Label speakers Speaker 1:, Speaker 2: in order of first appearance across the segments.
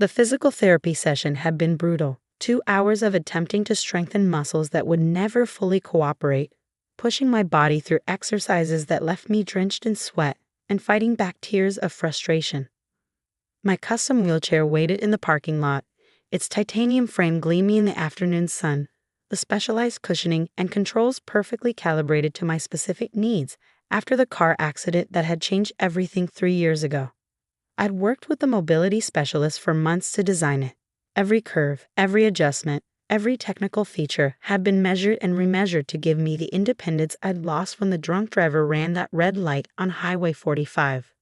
Speaker 1: The physical therapy session had been brutal. 2 hours of attempting to strengthen muscles that would never fully cooperate, pushing my body through exercises that left me drenched in sweat, and fighting back tears of frustration. My custom wheelchair waited in the parking lot, its titanium frame gleaming in the afternoon sun, the specialized cushioning and controls perfectly calibrated to my specific needs after the car accident that had changed everything 3 years ago. I'd worked with the mobility specialist for months to design it. Every curve, every adjustment, every technical feature had been measured and remeasured to give me the independence I'd lost when the drunk driver ran that red light on Highway 45.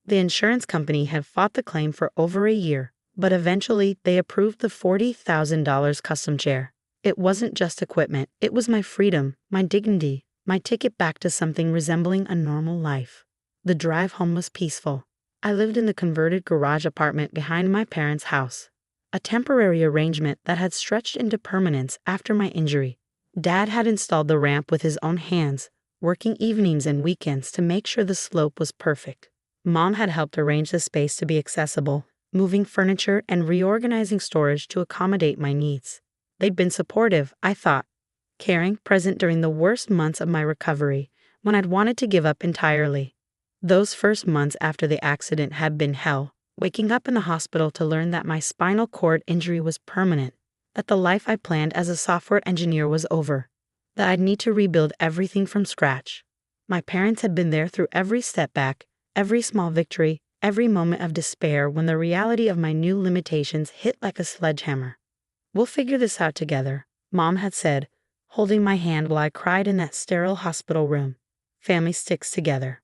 Speaker 1: The insurance company had fought the claim for over a year, but eventually they approved the $40,000 custom chair. It wasn't just equipment, it was my freedom, my dignity, my ticket back to something resembling a normal life. The drive home was peaceful. I lived in the converted garage apartment behind my parents' house, a temporary arrangement that had stretched into permanence after my injury. Dad had installed the ramp with his own hands, working evenings and weekends to make sure the slope was perfect. Mom had helped arrange the space to be accessible, moving furniture and reorganizing storage to accommodate my needs. They'd been supportive, I thought, caring, present during the worst months of my recovery, when I'd wanted to give up entirely. Those first months after the accident had been hell. Waking up in the hospital to learn that my spinal cord injury was permanent, that the life I planned as a software engineer was over, that I'd need to rebuild everything from scratch. My parents had been there through every setback, every small victory, every moment of despair when the reality of my new limitations hit like a sledgehammer. "We'll figure this out together," Mom had said, holding my hand while I cried in that sterile hospital room. Family sticks together.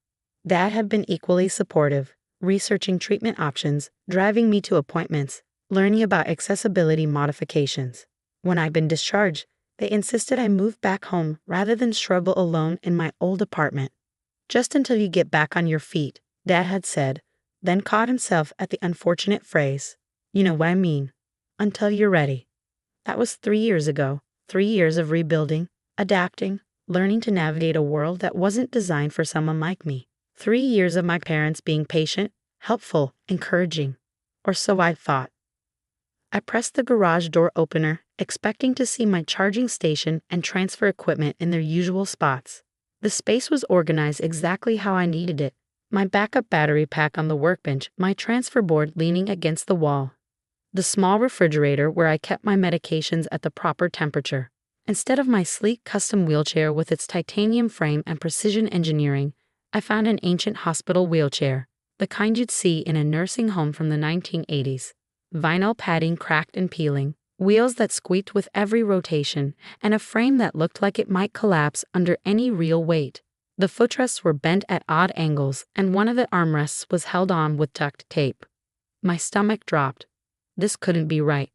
Speaker 1: Dad had been equally supportive, researching treatment options, driving me to appointments, learning about accessibility modifications. When I'd been discharged, they insisted I move back home rather than struggle alone in my old apartment. "Just until you get back on your feet," Dad had said, then caught himself at the unfortunate phrase, "You know what I mean. Until you're ready." That was 3 years ago, 3 years of rebuilding, adapting, learning to navigate a world that wasn't designed for someone like me. 3 years of my parents being patient, helpful, encouraging. Or so I thought. I pressed the garage door opener, expecting to see my charging station and transfer equipment in their usual spots. The space was organized exactly how I needed it. My backup battery pack on the workbench, my transfer board leaning against the wall. The small refrigerator where I kept my medications at the proper temperature. Instead of my sleek custom wheelchair with its titanium frame and precision engineering, I found an ancient hospital wheelchair, the kind you'd see in a nursing home from the 1980s. Vinyl padding cracked and peeling, wheels that squeaked with every rotation, and a frame that looked like it might collapse under any real weight. The footrests were bent at odd angles, and one of the armrests was held on with duct tape. My stomach dropped. This couldn't be right.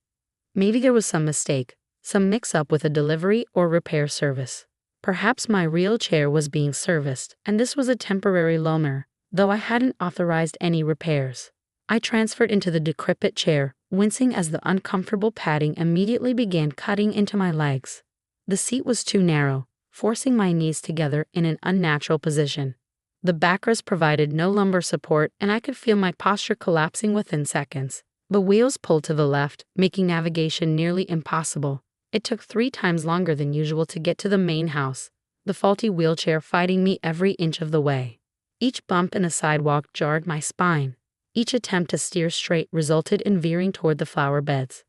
Speaker 1: Maybe there was some mistake, some mix-up with a delivery or repair service. Perhaps my real chair was being serviced, and this was a temporary loaner, though I hadn't authorized any repairs. I transferred into the decrepit chair, wincing as the uncomfortable padding immediately began cutting into my legs. The seat was too narrow, forcing my knees together in an unnatural position. The backrest provided no lumbar support, and I could feel my posture collapsing within seconds. The wheels pulled to the left, making navigation nearly impossible. It took 3 times longer than usual to get to the main house, the faulty wheelchair fighting me every inch of the way. Each bump in the sidewalk jarred my spine. Each attempt to steer straight resulted in veering toward the flower beds.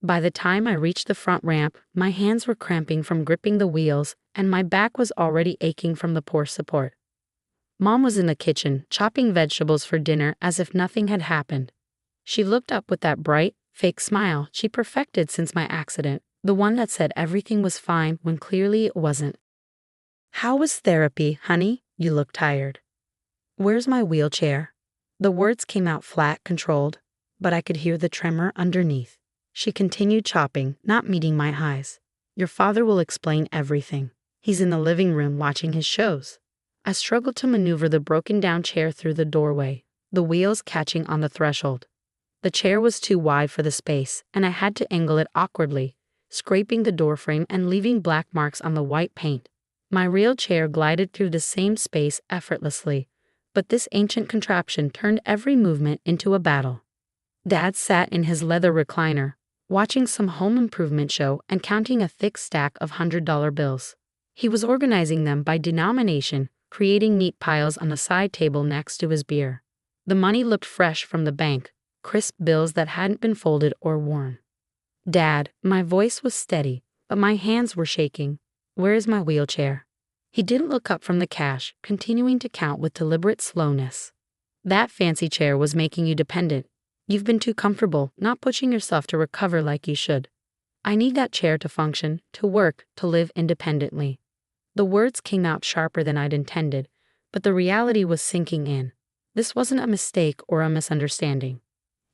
Speaker 1: By the time I reached the front ramp, my hands were cramping from gripping the wheels, and my back was already aching from the poor support. Mom was in the kitchen, chopping vegetables for dinner as if nothing had happened. She looked up with that bright, fake smile she perfected since my accident, the one that said everything was fine when clearly it wasn't. "How was therapy, honey? You look tired." "Where's my wheelchair?" The words came out flat, controlled, but I could hear the tremor underneath. She continued chopping, not meeting my eyes. "Your father will explain everything. He's in the living room watching his shows." I struggled to maneuver the broken-down chair through the doorway, the wheels catching on the threshold. The chair was too wide for the space, and I had to angle it awkwardly, scraping the doorframe and leaving black marks on the white paint. My real chair glided through the same space effortlessly, but this ancient contraption turned every movement into a battle. Dad sat in his leather recliner, watching some home improvement show and counting a thick stack of $100 bills. He was organizing them by denomination, creating neat piles on the side table next to his beer. The money looked fresh from the bank, crisp bills that hadn't been folded or worn. "Dad," my voice was steady, but my hands were shaking. "Where is my wheelchair?" He didn't look up from the cash, continuing to count with deliberate slowness. "That fancy chair was making you dependent. You've been too comfortable, not pushing yourself to recover like you should. I need that chair to function, to work, to live independently." The words came out sharper than I'd intended, but the reality was sinking in. This wasn't a mistake or a misunderstanding.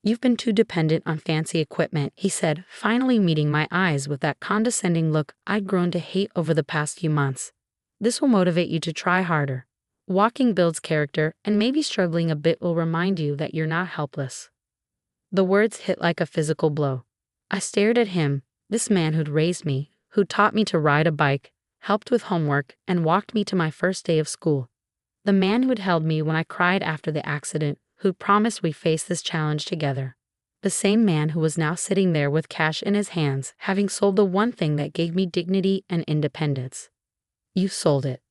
Speaker 1: "You've been too dependent on fancy equipment," he said, finally meeting my eyes with that condescending look I'd grown to hate over the past few months. "This will motivate you to try harder. Walking builds character, and maybe struggling a bit will remind you that you're not helpless." The words hit like a physical blow. I stared at him, this man who'd raised me, who taught me to ride a bike, helped with homework, and walked me to my first day of school. The man who'd held me when I cried after the accident, who'd promised we'd face this challenge together. The same man who was now sitting there with cash in his hands, having sold the one thing that gave me dignity and independence. "You sold it.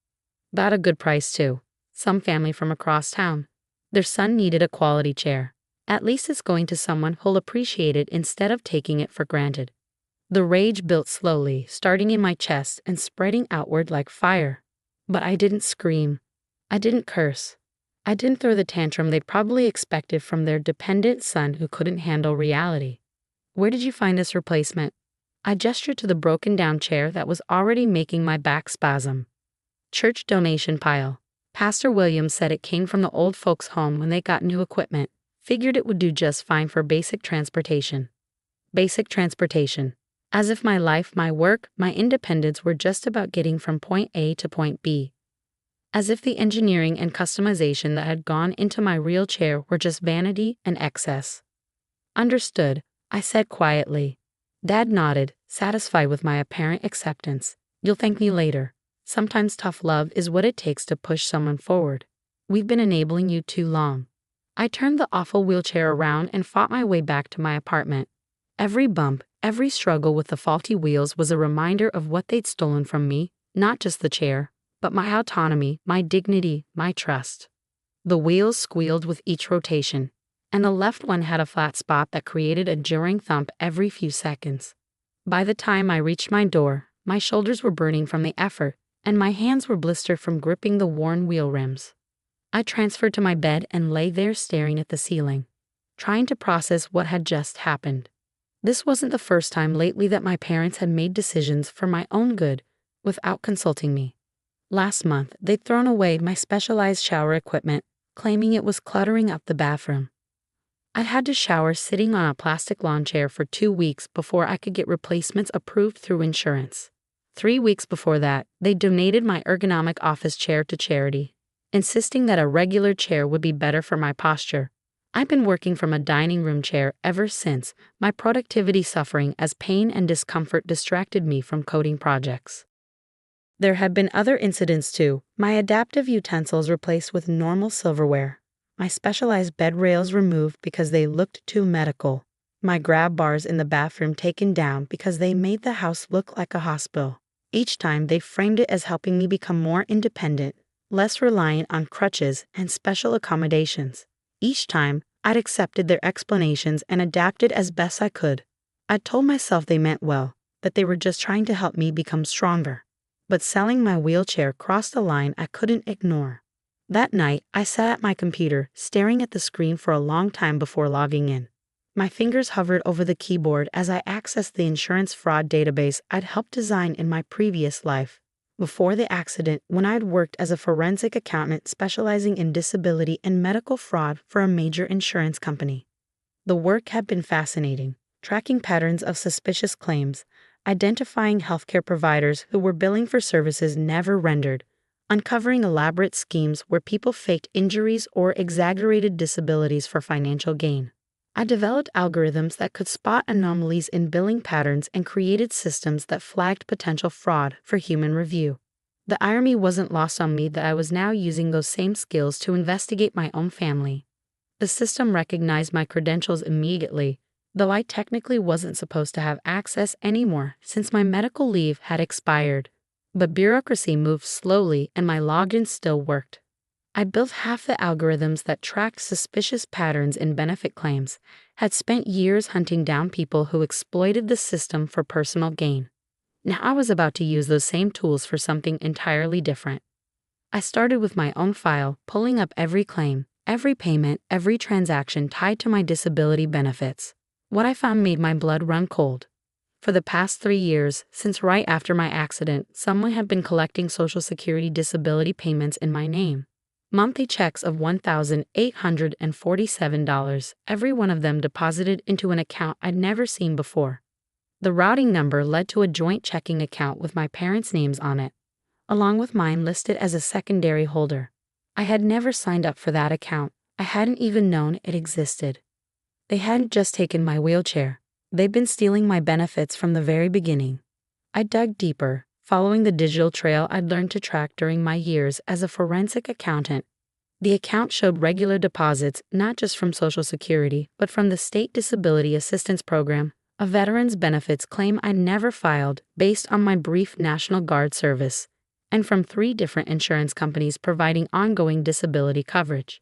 Speaker 1: Got a good price too. Some family from across town. Their son needed a quality chair. At least it's going to someone who'll appreciate it instead of taking it for granted." The rage built slowly, starting in my chest and spreading outward like fire. But I didn't scream. I didn't curse. I didn't throw the tantrum they'd probably expected from their dependent son who couldn't handle reality. "Where did you find this replacement?" I gestured to the broken-down chair that was already making my back spasm. "Church donation pile. Pastor Williams said it came from the old folks' home when they got new equipment. Figured it would do just fine for basic transportation." Basic transportation. As if my life, my work, my independence were just about getting from point A to point B. As if the engineering and customization that had gone into my real chair were just vanity and excess. "Understood," I said quietly. Dad nodded, satisfied with my apparent acceptance. "You'll thank me later. Sometimes tough love is what it takes to push someone forward. We've been enabling you too long." I turned the awful wheelchair around and fought my way back to my apartment. Every bump, every struggle with the faulty wheels was a reminder of what they'd stolen from me, not just the chair, but my autonomy, my dignity, my trust. The wheels squealed with each rotation, and the left one had a flat spot that created a jarring thump every few seconds. By the time I reached my door, my shoulders were burning from the effort, and my hands were blistered from gripping the worn wheel rims. I transferred to my bed and lay there staring at the ceiling, trying to process what had just happened. This wasn't the first time lately that my parents had made decisions for my own good without consulting me. Last month, they'd thrown away my specialized shower equipment, claiming it was cluttering up the bathroom. I'd had to shower sitting on a plastic lawn chair for 2 weeks before I could get replacements approved through insurance. 3 weeks before that, they donated my ergonomic office chair to charity, insisting that a regular chair would be better for my posture. I've been working from a dining room chair ever since, my productivity suffering as pain and discomfort distracted me from coding projects. There had been other incidents too, my adaptive utensils replaced with normal silverware, my specialized bed rails removed because they looked too medical, my grab bars in the bathroom taken down because they made the house look like a hospital. Each time they framed it as helping me become more independent, less reliant on crutches and special accommodations. Each time, I'd accepted their explanations and adapted as best I could. I'd told myself they meant well, that they were just trying to help me become stronger. But selling my wheelchair crossed a line I couldn't ignore. That night, I sat at my computer, staring at the screen for a long time before logging in. My fingers hovered over the keyboard as I accessed the insurance fraud database I'd helped design in my previous life. Before the accident, when I'd worked as a forensic accountant specializing in disability and medical fraud for a major insurance company. The work had been fascinating, tracking patterns of suspicious claims, identifying healthcare providers who were billing for services never rendered, uncovering elaborate schemes where people faked injuries or exaggerated disabilities for financial gain. I developed algorithms that could spot anomalies in billing patterns and created systems that flagged potential fraud for human review. The irony wasn't lost on me that I was now using those same skills to investigate my own family. The system recognized my credentials immediately, though I technically wasn't supposed to have access anymore since my medical leave had expired. But bureaucracy moved slowly and my login still worked. I built half the algorithms that tracked suspicious patterns in benefit claims, had spent years hunting down people who exploited the system for personal gain. Now I was about to use those same tools for something entirely different. I started with my own file, pulling up every claim, every payment, every transaction tied to my disability benefits. What I found made my blood run cold. For the past 3 years, since right after my accident, someone had been collecting Social Security disability payments in my name. Monthly checks of $1,847, every one of them deposited into an account I'd never seen before. The routing number led to a joint checking account with my parents' names on it, along with mine listed as a secondary holder. I had never signed up for that account. I hadn't even known it existed. They hadn't just taken my wheelchair. They'd been stealing my benefits from the very beginning. I dug deeper, following the digital trail I'd learned to track during my years as a forensic accountant. The account showed regular deposits not just from Social Security, but from the State Disability Assistance Program, a veteran's benefits claim I'd never filed based on my brief National Guard service, and from 3 different insurance companies providing ongoing disability coverage.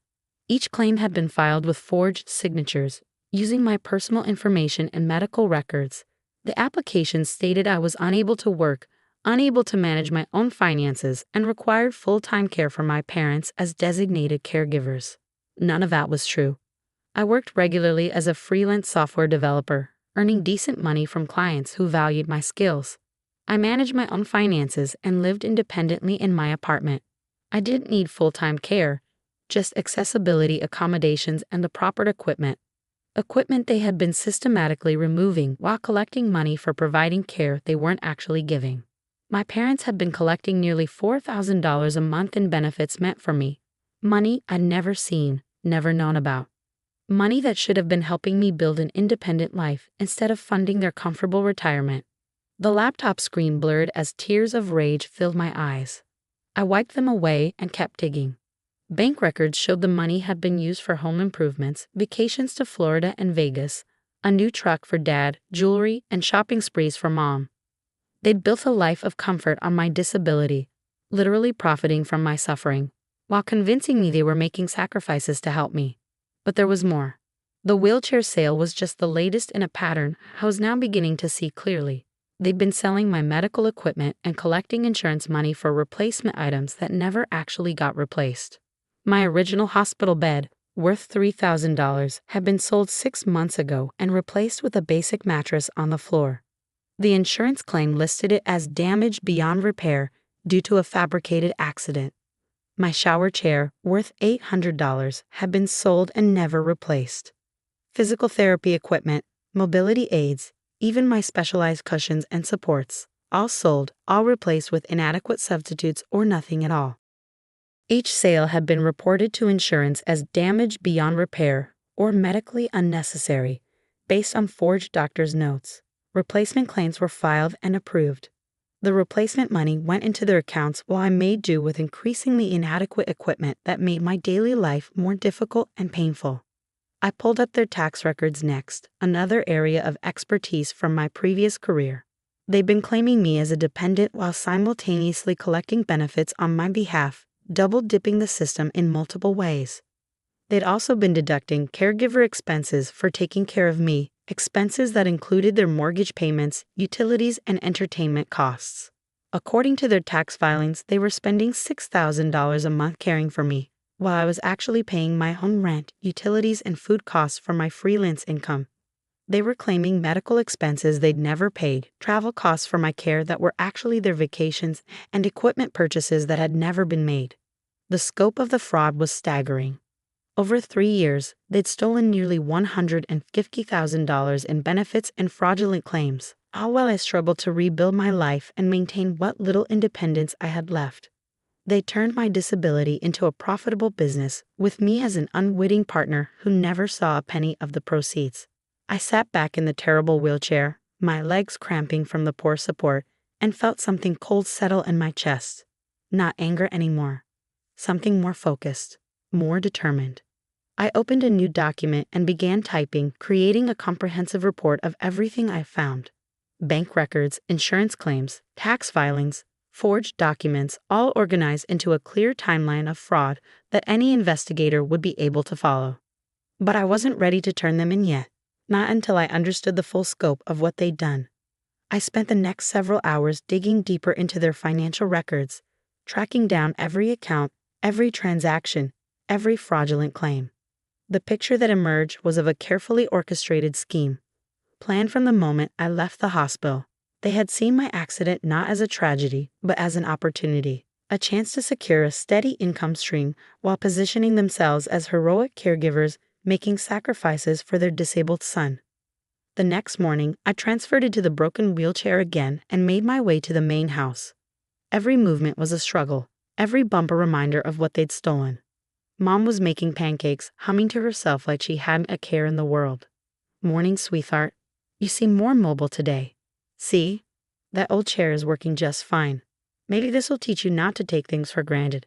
Speaker 1: Each claim had been filed with forged signatures, using my personal information and medical records. The application stated I was unable to work, unable to manage my own finances, and required full-time care for my parents as designated caregivers. None of that was true. I worked regularly as a freelance software developer, earning decent money from clients who valued my skills. I managed my own finances and lived independently in my apartment. I didn't need full-time care, just accessibility accommodations and the proper equipment. Equipment they had been systematically removing while collecting money for providing care they weren't actually giving. My parents had been collecting nearly $4,000 a month in benefits meant for me. Money I'd never seen, never known about. Money that should have been helping me build an independent life instead of funding their comfortable retirement. The laptop screen blurred as tears of rage filled my eyes. I wiped them away and kept digging. Bank records showed the money had been used for home improvements, vacations to Florida and Vegas, a new truck for Dad, jewelry, and shopping sprees for Mom. They'd built a life of comfort on my disability, literally profiting from my suffering, while convincing me they were making sacrifices to help me. But there was more. The wheelchair sale was just the latest in a pattern I was now beginning to see clearly. They'd been selling my medical equipment and collecting insurance money for replacement items that never actually got replaced. My original hospital bed, worth $3,000, had been sold 6 months ago and replaced with a basic mattress on the floor. The insurance claim listed it as damaged beyond repair due to a fabricated accident. My shower chair, worth $800, had been sold and never replaced. Physical therapy equipment, mobility aids, even my specialized cushions and supports, all sold, all replaced with inadequate substitutes or nothing at all. Each sale had been reported to insurance as damaged beyond repair or medically unnecessary, based on forged doctor's notes. Replacement claims were filed and approved. The replacement money went into their accounts while I made do with increasingly inadequate equipment that made my daily life more difficult and painful. I pulled up their tax records next, another area of expertise from my previous career. They'd been claiming me as a dependent while simultaneously collecting benefits on my behalf, double-dipping the system in multiple ways. They'd also been deducting caregiver expenses for taking care of me, expenses that included their mortgage payments, utilities, and entertainment costs. According to their tax filings, they were spending $6,000 a month caring for me, while I was actually paying my own rent, utilities, and food costs from my freelance income. They were claiming medical expenses they'd never paid, travel costs for my care that were actually their vacations, and equipment purchases that had never been made. The scope of the fraud was staggering. Over 3 years, they'd stolen nearly $150,000 in benefits and fraudulent claims, all while I struggled to rebuild my life and maintain what little independence I had left. They turned my disability into a profitable business, with me as an unwitting partner who never saw a penny of the proceeds. I sat back in the terrible wheelchair, my legs cramping from the poor support, and felt something cold settle in my chest. Not anger anymore. Something more focused, more determined. I opened a new document and began typing, creating a comprehensive report of everything I found. Bank records, insurance claims, tax filings, forged documents, all organized into a clear timeline of fraud that any investigator would be able to follow. But I wasn't ready to turn them in yet, not until I understood the full scope of what they'd done. I spent the next several hours digging deeper into their financial records, tracking down every account, every transaction, every fraudulent claim. The picture that emerged was of a carefully orchestrated scheme, planned from the moment I left the hospital. They had seen my accident not as a tragedy, but as an opportunity, a chance to secure a steady income stream while positioning themselves as heroic caregivers making sacrifices for their disabled son. The next morning, I transferred into the broken wheelchair again and made my way to the main house. Every movement was a struggle, every bump a reminder of what they'd stolen. Mom was making pancakes, humming to herself like she hadn't a care in the world. "Morning, sweetheart. You seem more mobile today. See? That old chair is working just fine. Maybe this will teach you not to take things for granted."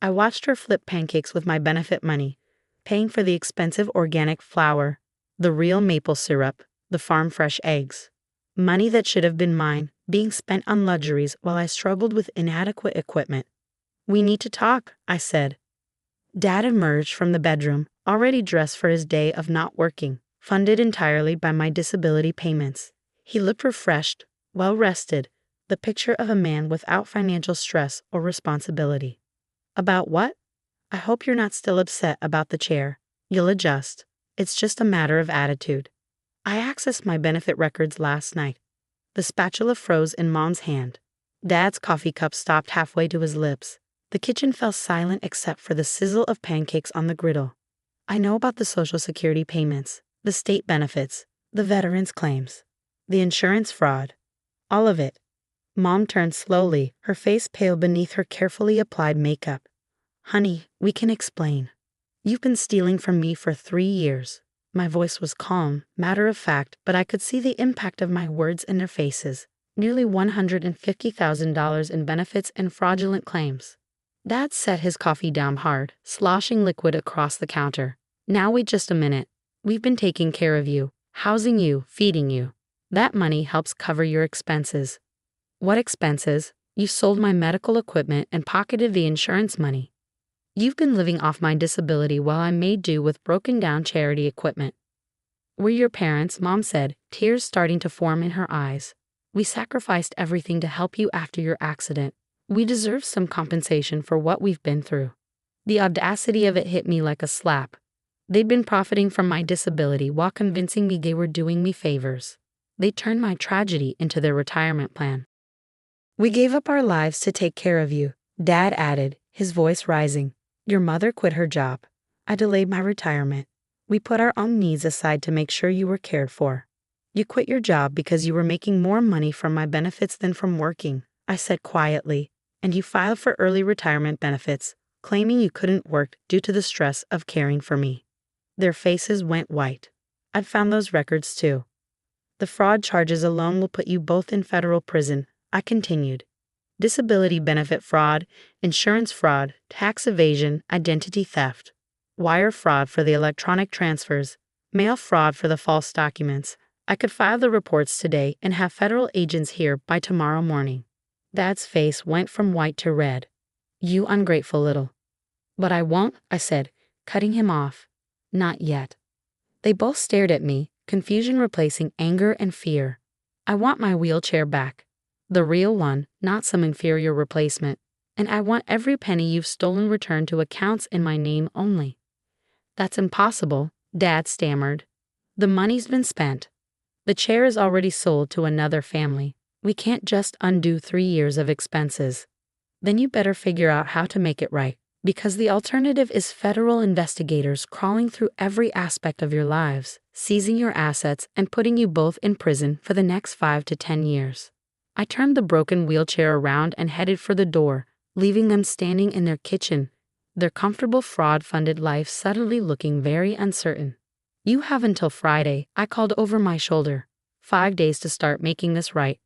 Speaker 1: I watched her flip pancakes with my benefit money, paying for the expensive organic flour, the real maple syrup, the farm-fresh eggs. Money that should have been mine, being spent on luxuries while I struggled with inadequate equipment. "We need to talk," I said. Dad emerged from the bedroom, already dressed for his day of not working, funded entirely by my disability payments. He looked refreshed, well-rested, the picture of a man without financial stress or responsibility. "About what?" "I hope you're not still upset about the chair. You'll adjust. It's just a matter of attitude." I accessed my benefit records last night. The spatula froze in Mom's hand. Dad's coffee cup stopped halfway to his lips. The kitchen fell silent except for the sizzle of pancakes on the griddle. I know about the Social Security payments, the state benefits, the veterans' claims, the insurance fraud. All of it. Mom turned slowly, her face pale beneath her carefully applied makeup. "Honey, we can explain. You've been stealing from me for 3 years." My voice was calm, matter-of-fact, but I could see the impact of my words in their faces. Nearly $150,000 in benefits and fraudulent claims. Dad set his coffee down hard, sloshing liquid across the counter. "Now wait just a minute. We've been taking care of you, housing you, feeding you. That money helps cover your expenses." "What expenses? You sold my medical equipment and pocketed the insurance money. You've been living off my disability while I made do with broken-down charity equipment." "We're your parents," Mom said, tears starting to form in her eyes. "We sacrificed everything to help you after your accident. We deserve some compensation for what we've been through." The audacity of it hit me like a slap. They'd been profiting from my disability while convincing me they were doing me favors. They turned my tragedy into their retirement plan. "We gave up our lives to take care of you," Dad added, his voice rising. "Your mother quit her job. I delayed my retirement. We put our own needs aside to make sure you were cared for. You quit your job because you were making more money from my benefits than from working," I said quietly, "and you filed for early retirement benefits, claiming you couldn't work due to the stress of caring for me." Their faces went white. "I've found those records too. The fraud charges alone will put you both in federal prison," I continued. "Disability benefit fraud, insurance fraud, tax evasion, identity theft, wire fraud for the electronic transfers, mail fraud for the false documents. I could file the reports today and have federal agents here by tomorrow morning." Dad's face went from white to red. "You ungrateful little—" "But I won't," I said, cutting him off. "Not yet." They both stared at me, confusion replacing anger and fear. "I want my wheelchair back. The real one, not some inferior replacement. And I want every penny you've stolen returned to accounts in my name only." "That's impossible," Dad stammered. "The money's been spent. The chair is already sold to another family. We can't just undo 3 years of expenses." "Then you better figure out how to make it right, because the alternative is federal investigators crawling through every aspect of your lives, seizing your assets, and putting you both in prison for the next 5 to 10 years. I turned the broken wheelchair around and headed for the door, leaving them standing in their kitchen, their comfortable fraud-funded life suddenly looking very uncertain. "You have until Friday," I called over my shoulder. 5 days to start making this right."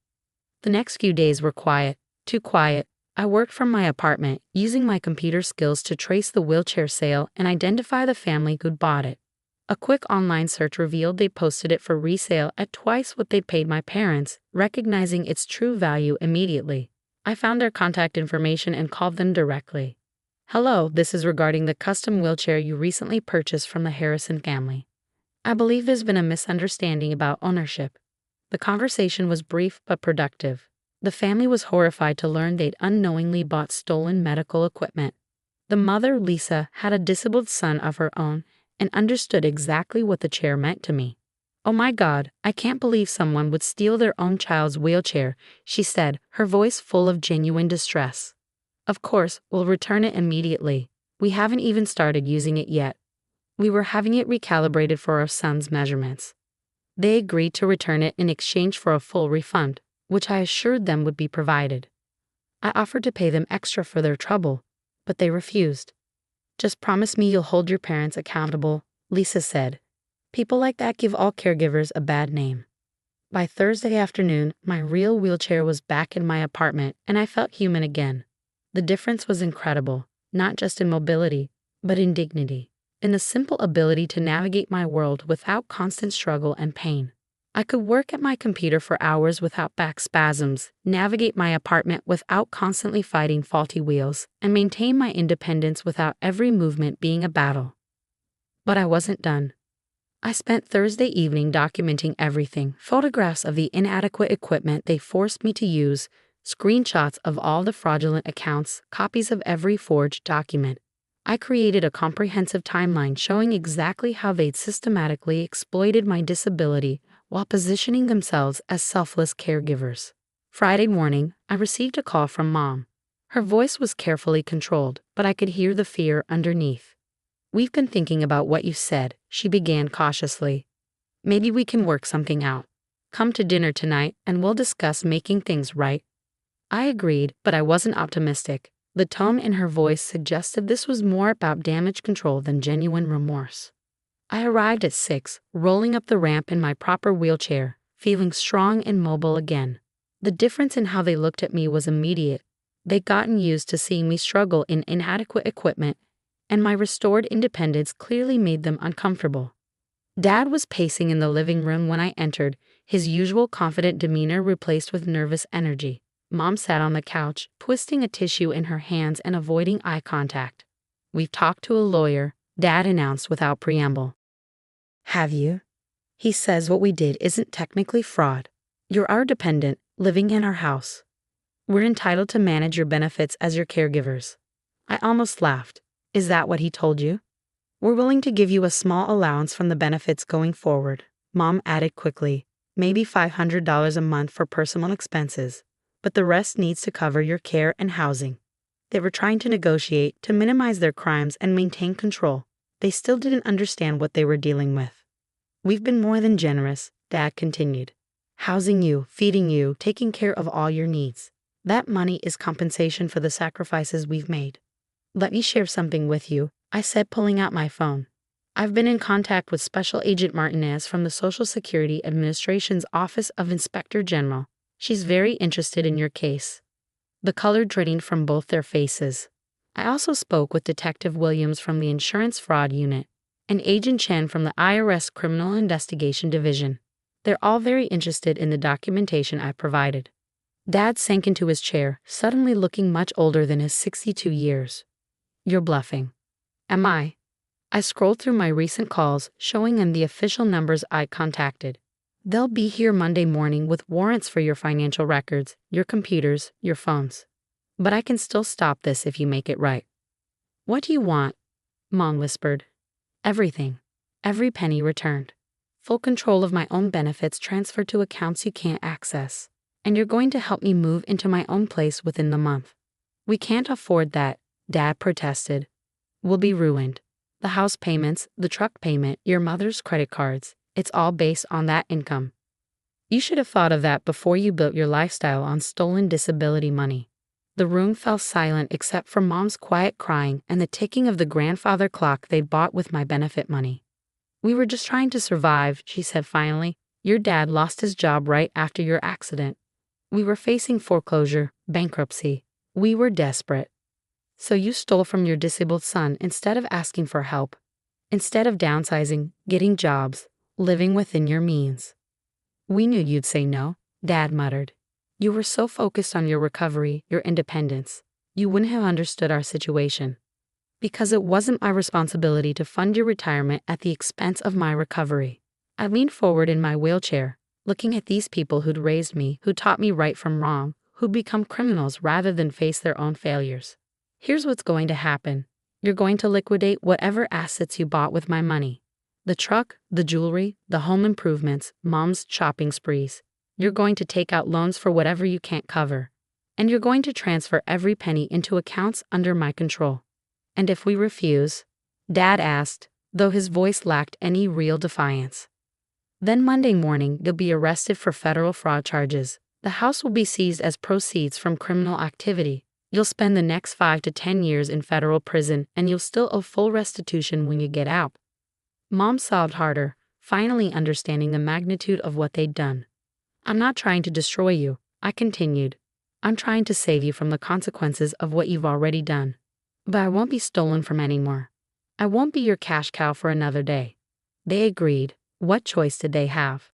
Speaker 1: The next few days were quiet, too quiet, I worked from my apartment, using my computer skills to trace the wheelchair sale and identify the family who'd bought it. A quick online search revealed they posted it for resale at twice what they'd paid my parents, recognizing its true value immediately. I found their contact information and called them directly. "Hello, this is regarding the custom wheelchair you recently purchased from the Harrison family. I believe there's been a misunderstanding about ownership." The conversation was brief but productive. The family was horrified to learn they'd unknowingly bought stolen medical equipment. The mother, Lisa, had a disabled son of her own and understood exactly what the chair meant to me. "Oh my God, I can't believe someone would steal their own child's wheelchair," she said, her voice full of genuine distress. "Of course, we'll return it immediately. We haven't even started using it yet. We were having it recalibrated for our son's measurements." They agreed to return it in exchange for a full refund, which I assured them would be provided. I offered to pay them extra for their trouble, but they refused. "Just promise me you'll hold your parents accountable," Lisa said. "People like that give all caregivers a bad name." By Thursday afternoon, my real wheelchair was back in my apartment, and I felt human again. The difference was incredible, not just in mobility, but in dignity, in the simple ability to navigate my world without constant struggle and pain. I could work at my computer for hours without back spasms, navigate my apartment without constantly fighting faulty wheels, and maintain my independence without every movement being a battle. But I wasn't done. I spent Thursday evening documenting everything: photographs of the inadequate equipment they forced me to use, screenshots of all the fraudulent accounts, copies of every forged document. I created a comprehensive timeline showing exactly how they'd systematically exploited my disability while positioning themselves as selfless caregivers. Friday morning, I received a call from Mom. Her voice was carefully controlled, but I could hear the fear underneath. "We've been thinking about what you said," she began cautiously. "Maybe we can work something out. Come to dinner tonight and we'll discuss making things right." I agreed, but I wasn't optimistic. The tone in her voice suggested this was more about damage control than genuine remorse. I arrived at 6, rolling up the ramp in my proper wheelchair, feeling strong and mobile again. The difference in how they looked at me was immediate. They'd gotten used to seeing me struggle in inadequate equipment, and my restored independence clearly made them uncomfortable. Dad was pacing in the living room when I entered, his usual confident demeanor replaced with nervous energy. Mom sat on the couch, twisting a tissue in her hands and avoiding eye contact. "We've talked to a lawyer," Dad announced without preamble. "Have you?" "He says what we did isn't technically fraud. You're our dependent, living in our house. We're entitled to manage your benefits as your caregivers." I almost laughed. "Is that what he told you?" "We're willing to give you a small allowance from the benefits going forward," Mom added quickly. "Maybe $500 a month for personal expenses, but the rest needs to cover your care and housing." They were trying to negotiate to minimize their crimes and maintain control. They still didn't understand what they were dealing with. "We've been more than generous," Dad continued. "Housing you, feeding you, taking care of all your needs. That money is compensation for the sacrifices we've made." "Let me share something with you," I said, pulling out my phone. "I've been in contact with Special Agent Martinez from the Social Security Administration's Office of Inspector General. She's very interested in your case." The color drained from both their faces. I also spoke with Detective Williams from the Insurance Fraud Unit and Agent Chen from the IRS Criminal Investigation Division. They're all very interested in the documentation I provided. Dad sank into his chair, suddenly looking much older than his 62 years. "You're bluffing." "Am I?" I scrolled through my recent calls, showing him the official numbers I contacted. "They'll be here Monday morning with warrants for your financial records, your computers, your phones. But I can still stop this if you make it right." "What do you want?" Mom whispered. "Everything. Every penny returned. Full control of my own benefits transferred to accounts you can't access. And you're going to help me move into my own place within the month." "We can't afford that," Dad protested. "We'll be ruined. The house payments, the truck payment, your mother's credit cards, it's all based on that income. You should have thought of that before you built your lifestyle on stolen disability money." The room fell silent except for Mom's quiet crying and the ticking of the grandfather clock they'd bought with my benefit money. "We were just trying to survive," she said finally. "Your dad lost his job right after your accident. We were facing foreclosure, bankruptcy. We were desperate. So you stole from your disabled son instead of asking for help, instead of downsizing, getting jobs, living within your means. We knew you'd say no, Dad muttered. You were so focused on your recovery, your independence, you wouldn't have understood our situation. Because it wasn't my responsibility to fund your retirement at the expense of my recovery. I leaned forward in my wheelchair, looking at these people who'd raised me, who taught me right from wrong, who'd become criminals rather than face their own failures. Here's what's going to happen. You're going to liquidate whatever assets you bought with my money. The truck, the jewelry, the home improvements, Mom's shopping sprees. You're going to take out loans for whatever you can't cover. And you're going to transfer every penny into accounts under my control. And if we refuse? Dad asked, though his voice lacked any real defiance. Then Monday morning, you'll be arrested for federal fraud charges. The house will be seized as proceeds from criminal activity. You'll spend the next 5 to 10 years in federal prison, and you'll still owe full restitution when you get out. Mom sobbed harder, finally understanding the magnitude of what they'd done. I'm not trying to destroy you, I continued. I'm trying to save you from the consequences of what you've already done. But I won't be stolen from anymore. I won't be your cash cow for another day. They agreed. What choice did they have?